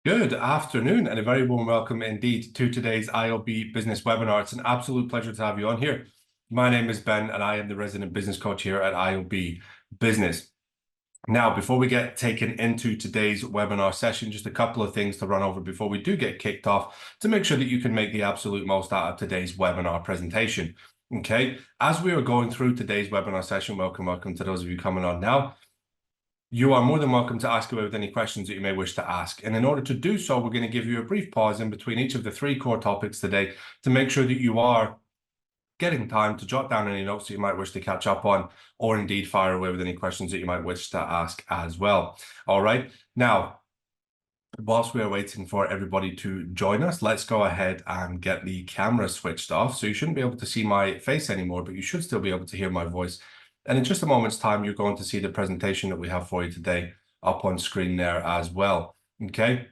Good afternoon and a very warm welcome indeed to today's iOB business webinar. It's an absolute pleasure to have you on here. My name is Ben and I am the resident business coach here at iOB Business. Now, before we get taken into today's webinar session, just a couple of things to run over before we do get kicked off to make sure that you can make the absolute most out of today's webinar presentation. Okay, as we are going through today's webinar session, welcome to those of you coming on now. You are more than welcome to ask away with any questions that you may wish to ask. And in order to do so, we're going to give you a brief pause in between each of the three core topics today to make sure that you are getting time to jot down any notes that you might wish to catch up on, or indeed fire away with any questions that you might wish to ask as well. All right. Now, whilst we are waiting for everybody to join us, let's go ahead and get the camera switched off. So you shouldn't be able to see my face anymore, but you should still be able to hear my voice. And in just a moment's time, you're going to see the presentation that we have for you today up on screen there as well. Okay.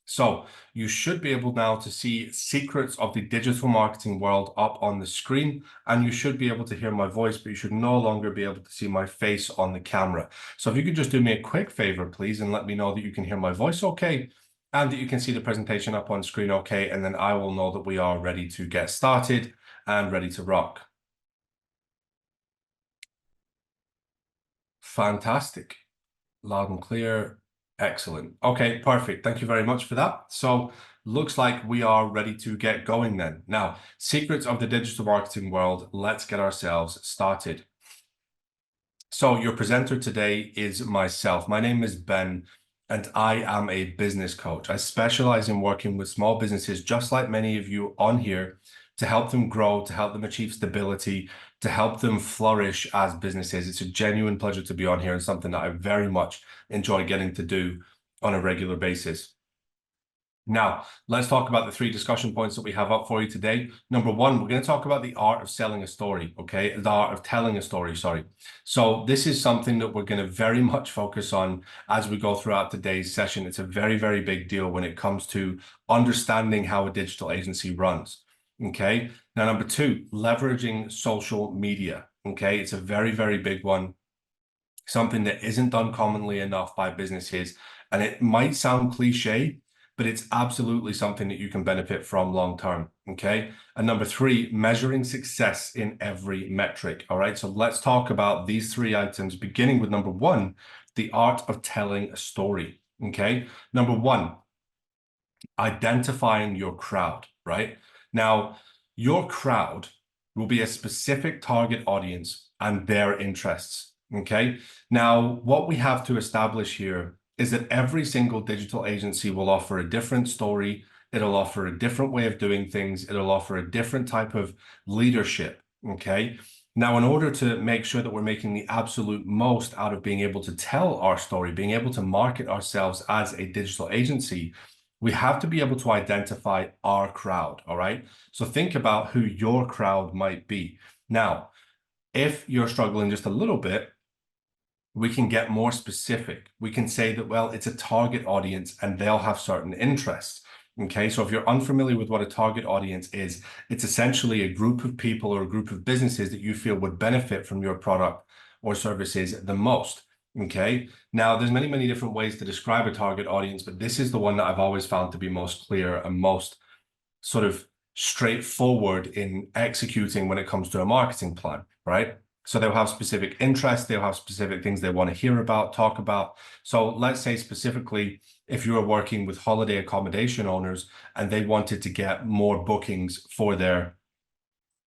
So you should be able now to see secrets of the digital marketing world up on the screen, and you should be able to hear my voice, but you should no longer be able to see my face on the camera. So if you could just do me a quick favor, please, and let me know that you can hear my voice okay, and that you can see the presentation up on screen okay, and then I will know that we are ready to get started and ready to rock. Fantastic. Loud and clear. Excellent. Okay, perfect. Thank you very much for that. So looks like we are ready to get going then. Now, secrets of the digital marketing world. Let's get ourselves started. So your presenter today is myself. My name is Ben, and I am a business coach. I specialize in working with small businesses, just like many of you on here, to help them grow, to help them achieve stability, to help them flourish as businesses. It's a genuine pleasure to be on here and something that I very much enjoy getting to do on a regular basis. Now, let's talk about the three discussion points that we have up for you today. Number one, we're going to talk about the art of selling a story, okay? The art of telling a story, sorry. So this is something that we're going to very much focus on as we go throughout today's session. It's a very, very big deal when it comes to understanding how a digital agency runs, okay? Now, number two, leveraging social media, okay? It's a very, very big one, something that isn't done commonly enough by businesses. And it might sound cliche, but it's absolutely something that you can benefit from long term, okay? And number three, measuring success in every metric, all right? So let's talk about these three items, beginning with number one, the art of telling a story, okay? Number one, identifying your crowd, right? Now, your crowd will be a specific target audience and their interests, okay? Now, what we have to establish here is that every single digital agency will offer a different story. It'll offer a different way of doing things. It'll offer a different type of leadership, okay? Now, in order to make sure that we're making the absolute most out of being able to tell our story, being able to market ourselves as a digital agency, we have to be able to identify our crowd, all right? So think about who your crowd might be. Now, if you're struggling just a little bit, we can get more specific. We can say that, well, it's a target audience and they'll have certain interests. Okay, so if you're unfamiliar with what a target audience is, it's essentially a group of people or a group of businesses that you feel would benefit from your product or services the most. Okay, now there's many, many different ways to describe a target audience, but this is the one that I've always found to be most clear and most sort of straightforward in executing when it comes to a marketing plan, right? So they'll have specific interests, they'll have specific things they want to hear about, talk about. So let's say specifically, if you are working with holiday accommodation owners and they wanted to get more bookings for their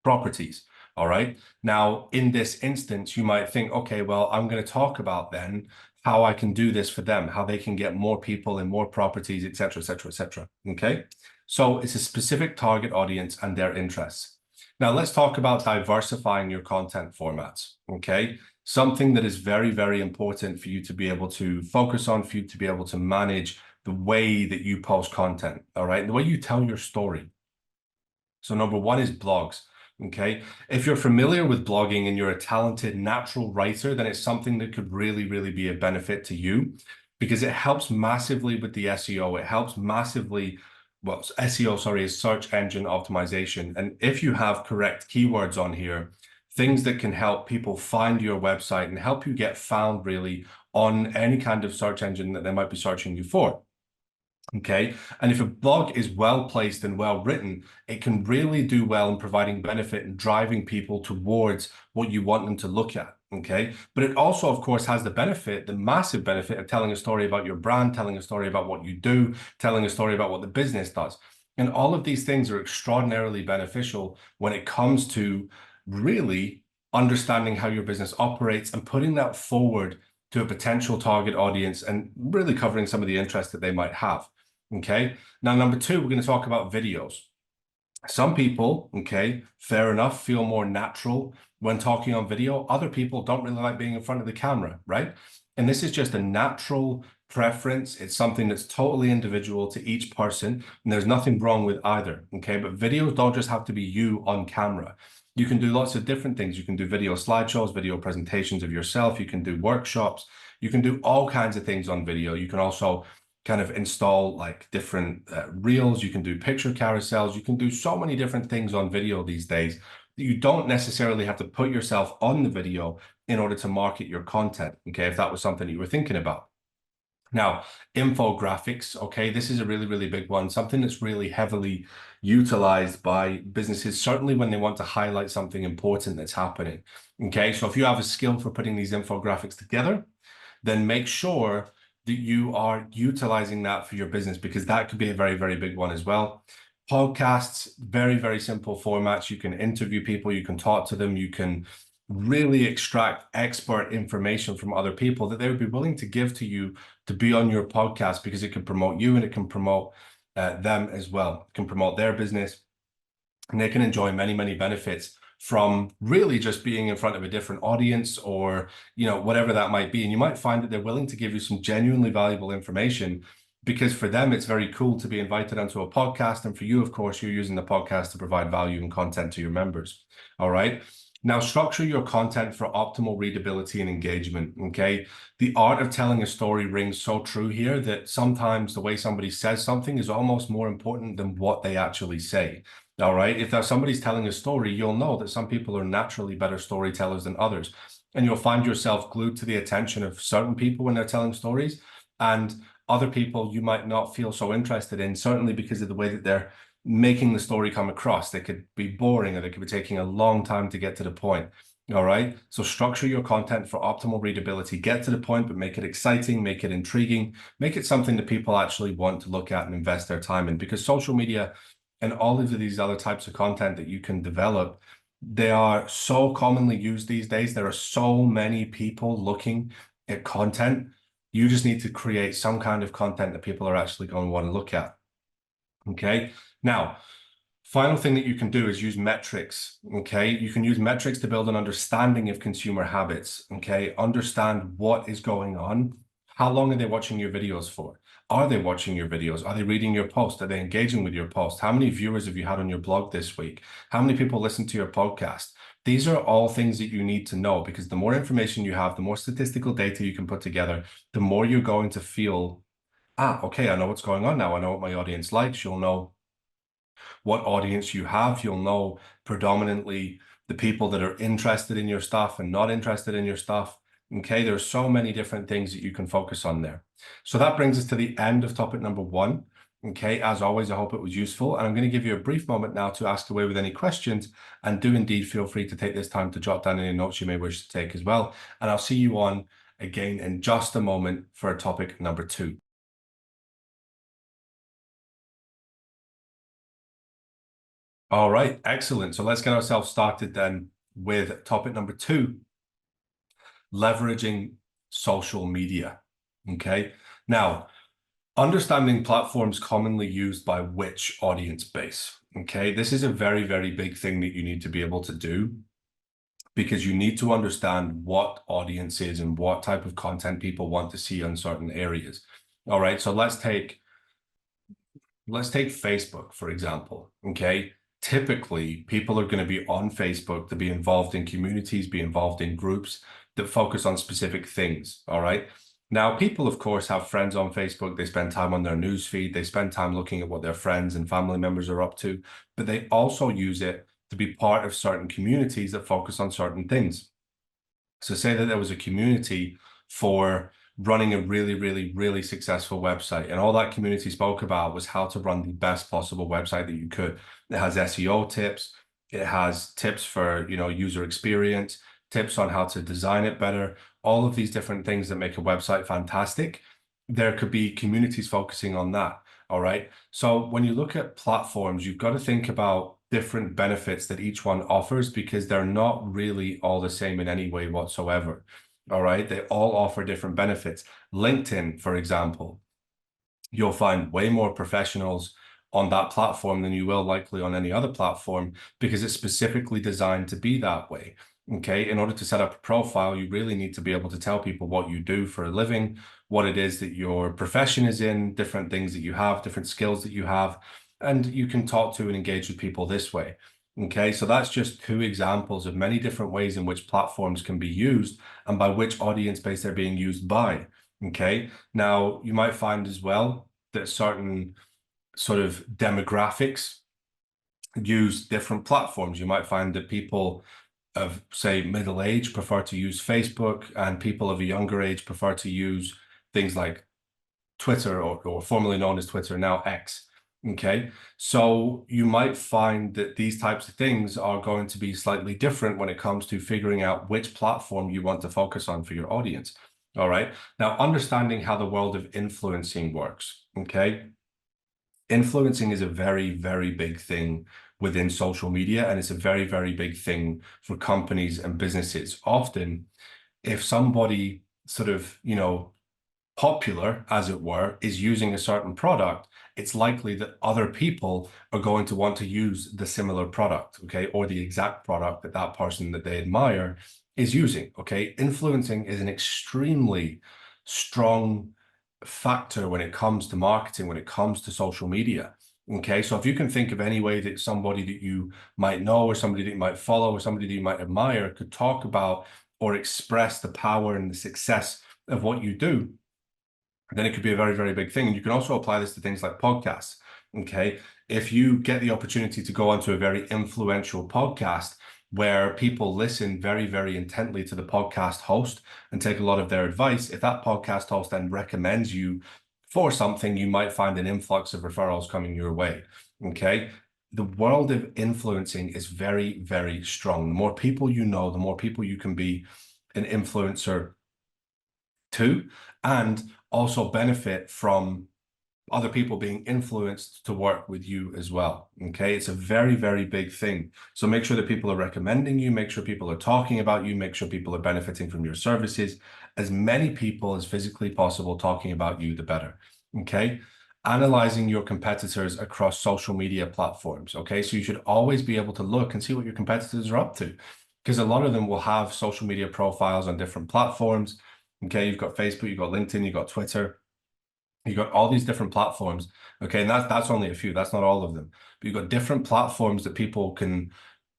properties, all right? Now, in this instance, you might think, okay, well, I'm going to talk about then how I can do this for them, how they can get more people and more properties, et cetera, et cetera, et cetera, okay? So it's a specific target audience and their interests. Now, let's talk about diversifying your content formats, okay? Something that is very, very important for you to be able to focus on, for you to be able to manage the way that you post content, all right? The way you tell your story. So number one is blogs, okay? If you're familiar with blogging and you're a talented natural writer, then it's something that could really, really be a benefit to you because it helps massively with the SEO. It helps massively. Well, SEO, sorry, is search engine optimization. And if you have correct keywords on here, things that can help people find your website and help you get found really on any kind of search engine that they might be searching you for. Okay. And if a blog is well placed and well written, it can really do well in providing benefit and driving people towards what you want them to look at. Okay. But it also, of course, has the benefit, the massive benefit of telling a story about your brand, telling a story about what you do, telling a story about what the business does. And all of these things are extraordinarily beneficial when it comes to really understanding how your business operates and putting that forward to a potential target audience and really covering some of the interests that they might have. Okay. Now, number two, we're going to talk about videos. Some people, okay, fair enough, feel more natural when talking on video. Other people don't really like being in front of the camera, right? And this is just a natural preference. It's something that's totally individual to each person, and there's nothing wrong with either, okay? But videos don't just have to be you on camera. You can do lots of different things. You can do video slideshows, video presentations of yourself. You can do workshops. You can do all kinds of things on video. You can also kind of install like different reels. You can do picture carousels. You can do so many different things on video these days. You don't necessarily have to put yourself on the video in order to market your content, okay, if that was something you were thinking about. Now, infographics, okay, this is a really, really big one, something that's really heavily utilized by businesses, certainly when they want to highlight something important that's happening, okay? So if you have a skill for putting these infographics together, then make sure that you are utilizing that for your business, because that could be a very, very big one as well. Podcasts, very, very simple formats. You can interview people, you can talk to them, you can really extract expert information from other people that they would be willing to give to you to be on your podcast, because it can promote you and it can promote them as well. It can promote their business, and they can enjoy many, many benefits from really just being in front of a different audience, or, you know, whatever that might be. And you might find that they're willing to give you some genuinely valuable information, because for them, it's very cool to be invited onto a podcast. And for you, of course, you're using the podcast to provide value and content to your members. All right. Now, structure your content for optimal readability and engagement, okay? The art of telling a story rings so true here that sometimes the way somebody says something is almost more important than what they actually say. All right. If somebody's telling a story, you'll know that some people are naturally better storytellers than others. And you'll find yourself glued to the attention of certain people when they're telling stories, and other people you might not feel so interested in, certainly because of the way that they're making the story come across. They could be boring, or they could be taking a long time to get to the point. All right. So structure your content for optimal readability. Get to the point, but make it exciting, make it intriguing, make it something that people actually want to look at and invest their time in, because social media and all of these other types of content that you can develop, they are so commonly used these days. There are so many people looking at content. You just need to create some kind of content that people are actually going to want to look at. Okay. Now, final thing that you can do is use metrics. Okay. You can use metrics to build an understanding of consumer habits. Okay. Understand what is going on. How long are they watching your videos for? Are they watching your videos? Are they reading your post? Are they engaging with your post? How many viewers have you had on your blog this week? How many people listen to your podcast? These are all things that you need to know, because the more information you have, the more statistical data you can put together, the more you're going to feel, okay, I know what's going on now. I know what my audience likes. You'll know what audience you have. You'll know predominantly the people that are interested in your stuff and not interested in your stuff. Okay, there's so many different things that you can focus on there. So that brings us to the end of topic number one. Okay, as always, I hope it was useful. And I'm going to give you a brief moment now to ask away with any questions. And do indeed feel free to take this time to jot down any notes you may wish to take as well. And I'll see you on again in just a moment for topic number two. All right, excellent. So let's get ourselves started then with topic number two, leveraging social media. Okay. Now, understanding platforms commonly used by which audience base. Okay. This is a very, very big thing that you need to be able to do, because you need to understand what audiences and what type of content people want to see on certain areas. All right. So let's take Facebook, for example. Okay. Typically, people are going to be on Facebook to be involved in communities, be involved in groups that focus on specific things. All right. Now, people, of course, have friends on Facebook. They spend time on their news feed. They spend time looking at what their friends and family members are up to, but they also use it to be part of certain communities that focus on certain things. So say that there was a community for running a really, really, really successful website. And all that community spoke about was how to run the best possible website that you could. It has SEO tips. It has tips for, user experience, tips on how to design it better, all of these different things that make a website fantastic. There could be communities focusing on that. All right. So when you look at platforms, you've got to think about different benefits that each one offers, because they're not really all the same in any way whatsoever. All right. They all offer different benefits. LinkedIn, for example, you'll find way more professionals on that platform than you will likely on any other platform, because it's specifically designed to be that way. Okay. In order to set up a profile, you really need to be able to tell people what you do for a living, what it is that your profession is in, different things that you have, different skills that you have, and you can talk to and engage with people this way. Okay, so that's just two examples of many different ways in which platforms can be used and by which audience base they're being used by. Okay, now you might find as well that certain sort of demographics use different platforms. You might find that people of, say, middle age prefer to use Facebook, and people of a younger age prefer to use things like Twitter, or formerly known as Twitter, now X. Okay, so you might find that these types of things are going to be slightly different when it comes to figuring out which platform you want to focus on for your audience. All right, now understanding how the world of influencing works. Okay, influencing is a very, very big thing within social media, and it's a very, very big thing for companies and businesses. Often, if somebody sort of, popular, as it were, is using a certain product, it's likely that other people are going to want to use the similar product, okay, or the exact product that that person that they admire is using, okay? Influencing is an extremely strong factor when it comes to marketing, when it comes to social media. Okay, so if you can think of any way that somebody that you might know, or somebody that you might follow, or somebody that you might admire could talk about or express the power and the success of what you do, then it could be a very, very big thing. And you can also apply this to things like podcasts. Okay, if you get the opportunity to go onto a very influential podcast where people listen very, very intently to the podcast host and take a lot of their advice, if that podcast host then recommends you for something, you might find an influx of referrals coming your way. Okay, the world of influencing is very, very strong. The more people you know, the more people you can be an influencer to, and also benefit from other people being influenced to work with you as well. Okay, it's a very, very big thing. So make sure that people are recommending you, make sure people are talking about you, make sure people are benefiting from your services. As many people as physically possible talking about you, the better. Okay, analyzing your competitors across social media platforms. Okay, so you should always be able to look and see what your competitors are up to, because a lot of them will have social media profiles on different platforms. Okay, you've got Facebook, you've got LinkedIn, you've got Twitter, you've got all these different platforms. Okay, and that's only a few, that's not all of them. But you've got different platforms that people can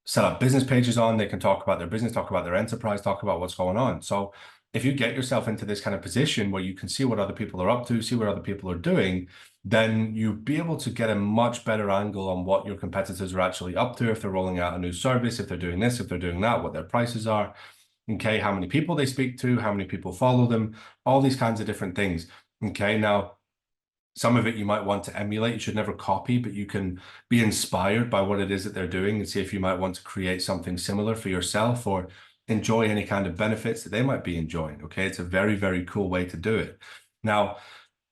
set up business pages on. They can talk about their business, talk about their enterprise, talk about what's going on. So if you get yourself into this kind of position where you can see what other people are up to, see what other people are doing, then you'll be able to get a much better angle on what your competitors are actually up to, if they're rolling out a new service, if they're doing this, if they're doing that, what their prices are. Okay, how many people they speak to, how many people follow them, all these kinds of different things. Okay, now some of it you might want to emulate. You should never copy, but you can be inspired by what it is that they're doing and see if you might want to create something similar for yourself, or enjoy any kind of benefits that they might be enjoying. Okay, it's a very, very cool way to do it. Now,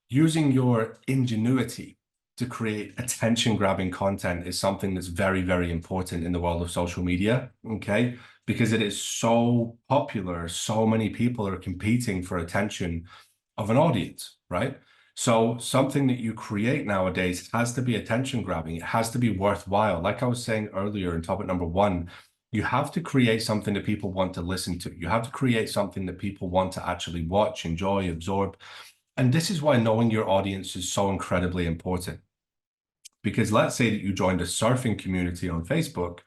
using your ingenuity to create attention-grabbing content is something that's very, very important in the world of social media, okay? Because it is so popular, so many people are competing for attention of an audience, right? So something that you create nowadays has to be attention-grabbing. It has to be worthwhile. Like I was saying earlier in topic number one, you have to create something that people want to listen to. You have to create something that people want to actually watch, enjoy, absorb. And this is why knowing your audience is so incredibly important. Because let's say that you joined a surfing community on Facebook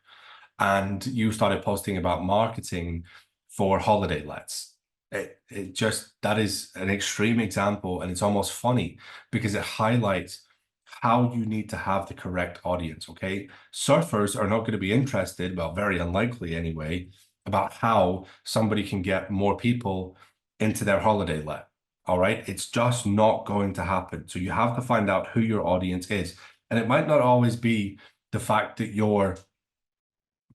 and you started posting about marketing for holiday lets. That is an extreme example, and it's almost funny because it highlights how you need to have the correct audience, okay? Surfers are not going to be interested, well, very unlikely anyway, about how somebody can get more people into their holiday let. All right. It's just not going to happen. So you have to find out who your audience is. And it might not always be the fact that your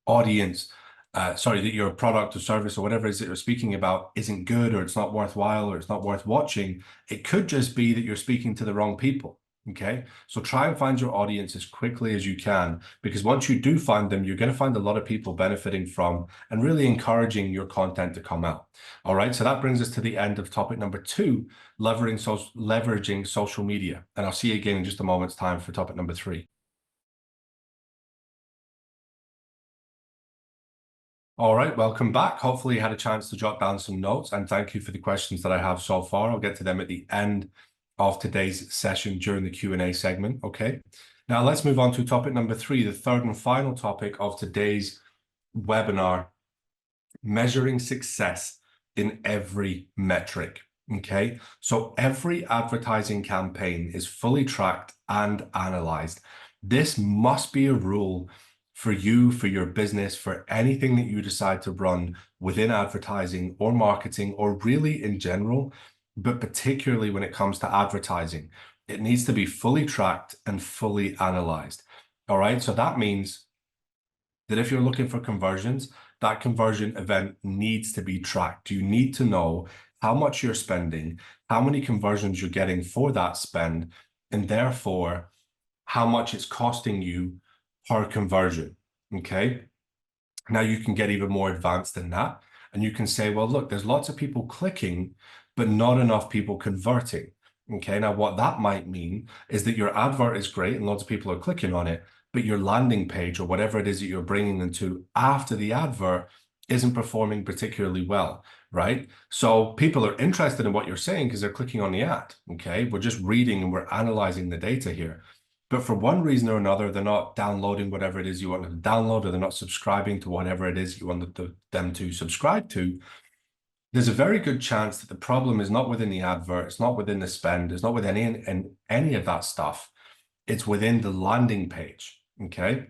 audience, that your product or service or whatever it is that you're speaking about isn't good, or it's not worthwhile, or it's not worth watching. It could just be that you're speaking to the wrong people. Okay. So try and find your audience as quickly as you can, because once you do find them, you're going to find a lot of people benefiting from and really encouraging your content to come out. All right. So that brings us to the end of topic number 2, leveraging social media. And I'll see you again in just a moment's time for topic number 3. All right, welcome back. Hopefully you had a chance to jot down some notes, and thank you for the questions that I have so far. I'll get to them at the end of today's session during the Q&A segment, okay? Now let's move on to topic number 3, the third and final topic of today's webinar, measuring success in every metric, okay? So every advertising campaign is fully tracked and analyzed. This must be a rule for you, for your business, for anything that you decide to run within advertising or marketing, or really in general, but particularly when it comes to advertising. It needs to be fully tracked and fully analyzed. All right, so that means that if you're looking for conversions, that conversion event needs to be tracked. You need to know how much you're spending, how many conversions you're getting for that spend, and therefore how much it's costing you per conversion, okay? Now you can get even more advanced than that, and you can say, well, look, there's lots of people clicking, but not enough people converting, okay? Now what that might mean is that your advert is great and lots of people are clicking on it, but your landing page or whatever it is that you're bringing them to after the advert isn't performing particularly well, right? So people are interested in what you're saying because they're clicking on the ad, okay? We're just reading and we're analyzing the data here. But for one reason or another, they're not downloading whatever it is you want them to download, or they're not subscribing to whatever it is you want them to subscribe to. There's a very good chance that the problem is not within the advert, it's not within the spend, it's not within any of that stuff. It's within the landing page, okay?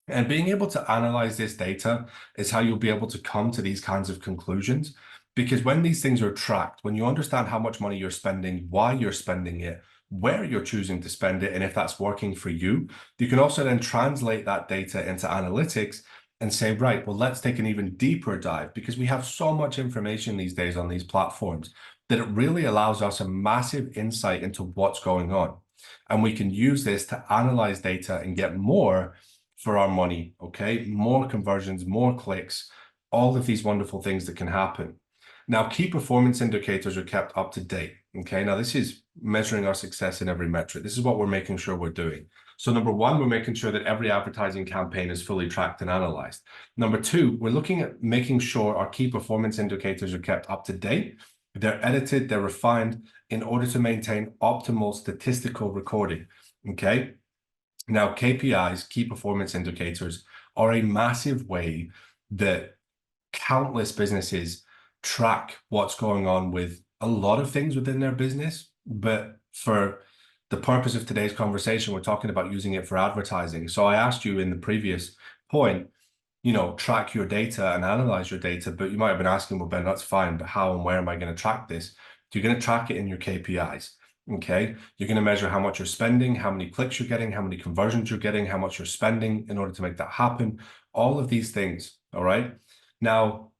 And being able to analyze this data is how you'll be able to come to these kinds of conclusions. Because when these things are tracked, when you understand how much money you're spending, why you're spending it, where you're choosing to spend it, and if that's working for you, you can also then translate that data into analytics and say, right, well, let's take an even deeper dive, because we have so much information these days on these platforms that it really allows us a massive insight into what's going on. And we can use this to analyze data and get more for our money, okay? More conversions, more clicks, all of these wonderful things that can happen. Now, key performance indicators are kept up to date, okay? Now, this is measuring our success in every metric. This is what we're making sure we're doing. So number 1, we're making sure that every advertising campaign is fully tracked and analyzed. Number 2, we're looking at making sure our key performance indicators are kept up to date. They're edited, they're refined in order to maintain optimal statistical recording, okay? Now, KPIs, key performance indicators, are a massive way that countless businesses track what's going on with a lot of things within their business. But for the purpose of today's conversation, we're talking about using it for advertising. So I asked you in the previous point, track your data and analyze your data, but you might have been asking, well, Ben, that's fine, but how and where am I going to track this? You're going to track it in your KPIs. Okay, you're going to measure how much you're spending, how many clicks you're getting, how many conversions you're getting, how much you're spending in order to make that happen. All of these things. All right. Now,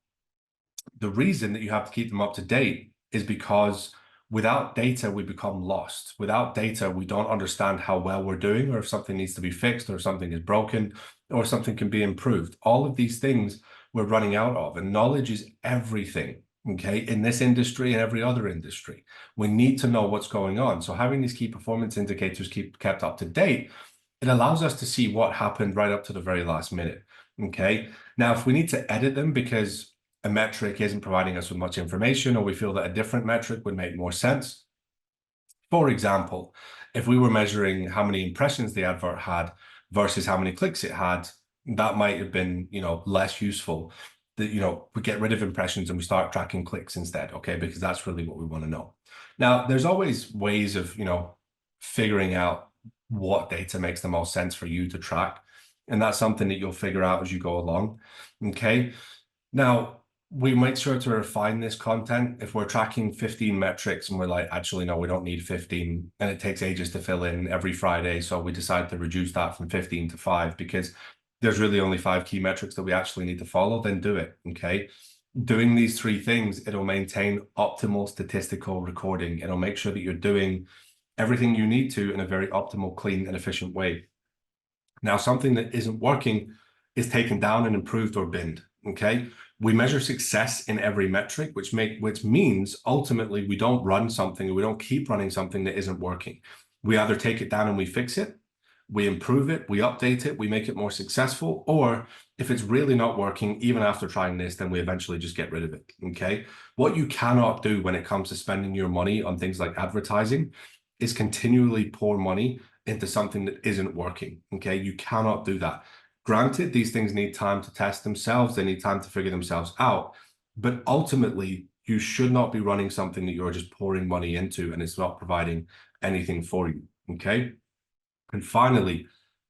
the reason that you have to keep them up to date is because without data, we become lost. Without data, we don't understand how well we're doing, or if something needs to be fixed, or if something is broken, or something can be improved. All of these things we're running out of, and knowledge is everything. Okay, in this industry and every other industry, we need to know what's going on. So having these key performance indicators kept up to date, it allows us to see what happened right up to the very last minute. Okay, now if we need to edit them because a metric isn't providing us with much information, or we feel that a different metric would make more sense. For example, if we were measuring how many impressions the advert had versus how many clicks it had, that might have been, less useful. That, we get rid of impressions and we start tracking clicks instead, okay? Because that's really what we want to know. Now, there's always ways of, figuring out what data makes the most sense for you to track. And that's something that you'll figure out as you go along, okay? Now, we make sure to refine this content. If we're tracking 15 metrics and we're like, actually, no, we don't need 15, and it takes ages to fill in every Friday. So we decide to reduce that from 15 to 5 because there's really only 5 key metrics that we actually need to follow, then do it. Okay. Doing these 3 things, it'll maintain optimal statistical recording. It'll make sure that you're doing everything you need to in a very optimal, clean, and efficient way. Now, something that isn't working is taken down and improved or binned. Okay. We measure success in every metric, which means ultimately we don't run something, or we don't keep running something that isn't working. We either take it down and we fix it, we improve it, we update it, we make it more successful, or if it's really not working, even after trying this, then we eventually just get rid of it. Okay. What you cannot do when it comes to spending your money on things like advertising is continually pour money into something that isn't working. Okay. You cannot do that. Granted, these things need time to test themselves. They need time to figure themselves out. But ultimately, you should not be running something that you're just pouring money into and it's not providing anything for you. Okay. And finally,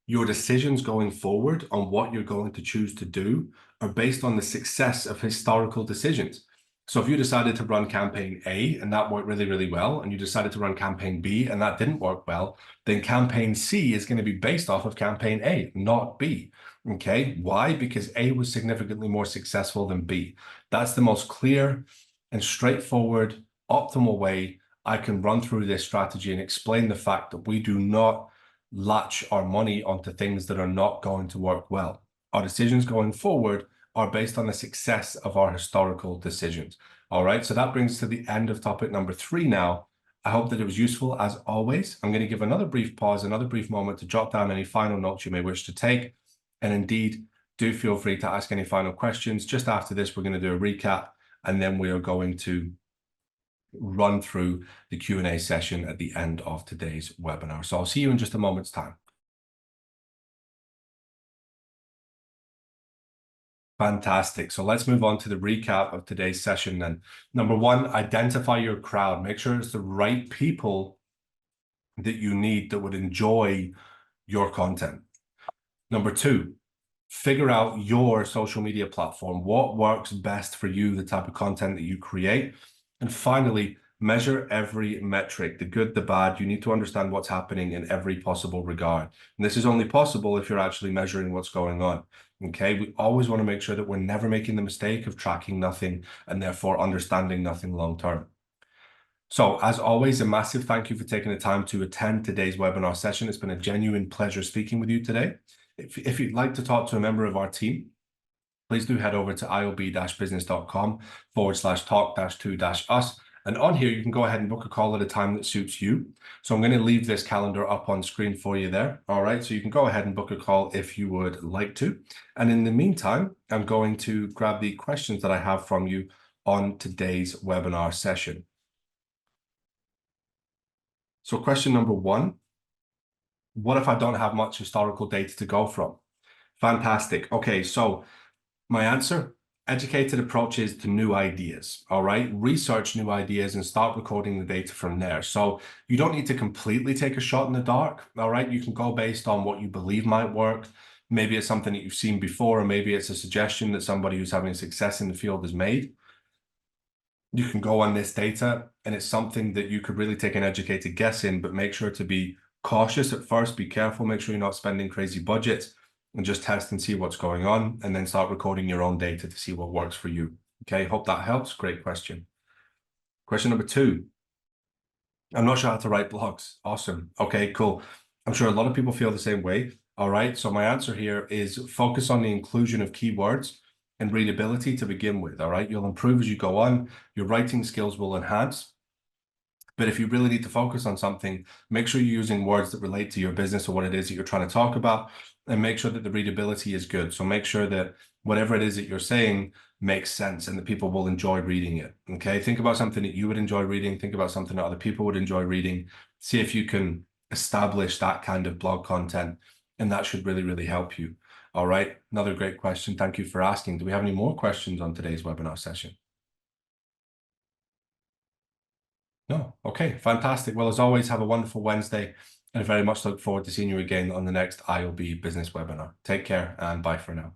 your decisions going forward on what you're going to choose to do are based on the success of historical decisions. So if you decided to run campaign A and that worked really, really well, and you decided to run campaign B and that didn't work well, then campaign C is going to be based off of campaign A, not B. Okay. Why? Because A was significantly more successful than B. That's the most clear and straightforward, optimal way I can run through this strategy and explain the fact that we do not latch our money onto things that are not going to work well. Our decisions going forward are based on the success of our historical decisions. All right, so that brings us to the end of topic number 3 now. I hope that it was useful as always. I'm going to give another brief pause, another brief moment to jot down any final notes you may wish to take. And indeed, do feel free to ask any final questions. Just after this, we're going to do a recap, and then we are going to run through the Q&A session at the end of today's webinar. So I'll see you in just a moment's time. Fantastic. So let's move on to the recap of today's session then. Number 1, identify your crowd. Make sure it's the right people that you need that would enjoy your content. Number 2, figure out your social media platform. What works best for you, the type of content that you create. And finally, measure every metric, the good, the bad. You need to understand what's happening in every possible regard. And this is only possible if you're actually measuring what's going on. Okay, we always want to make sure that we're never making the mistake of tracking nothing and therefore understanding nothing long term. So as always, a massive thank you for taking the time to attend today's webinar session. It's been a genuine pleasure speaking with you today. If you'd like to talk to a member of our team, please do head over to iob-business.com/talk-to-us. And on here, you can go ahead and book a call at a time that suits you. So I'm going to leave this calendar up on screen for you there. All right. So you can go ahead and book a call if you would like to. And in the meantime, I'm going to grab the questions that I have from you on today's webinar session. So question number 1, what if I don't have much historical data to go from? Fantastic. Okay. So my answer, educated approaches to new ideas. All right. Research new ideas and start recording the data from there. So you don't need to completely take a shot in the dark. All right. You can go based on what you believe might work. Maybe it's something that you've seen before, or maybe it's a suggestion that somebody who's having success in the field has made. You can go on this data and it's something that you could really take an educated guess in, but make sure to be cautious at first, be careful, make sure you're not spending crazy budgets, and just test and see what's going on, and then start recording your own data to see what works for you. Okay, hope that helps. Great question. Question number 2. I'm not sure how to write blogs. Awesome. Okay, cool. I'm sure a lot of people feel the same way. All right, so my answer here is focus on the inclusion of keywords and readability to begin with. All right, you'll improve as you go on. Your writing skills will enhance. But if you really need to focus on something, make sure you're using words that relate to your business or what it is that you're trying to talk about, and make sure that the readability is good. So make sure that whatever it is that you're saying makes sense and that people will enjoy reading it. Okay, think about something that you would enjoy reading. Think about something that other people would enjoy reading. See if you can establish that kind of blog content, and that should really, really help you. All right, another great question. Thank you for asking. Do we have any more questions on today's webinar session? No. Okay, fantastic. Well, as always, have a wonderful Wednesday, and I very much look forward to seeing you again on the next iOB business webinar. Take care and bye for now.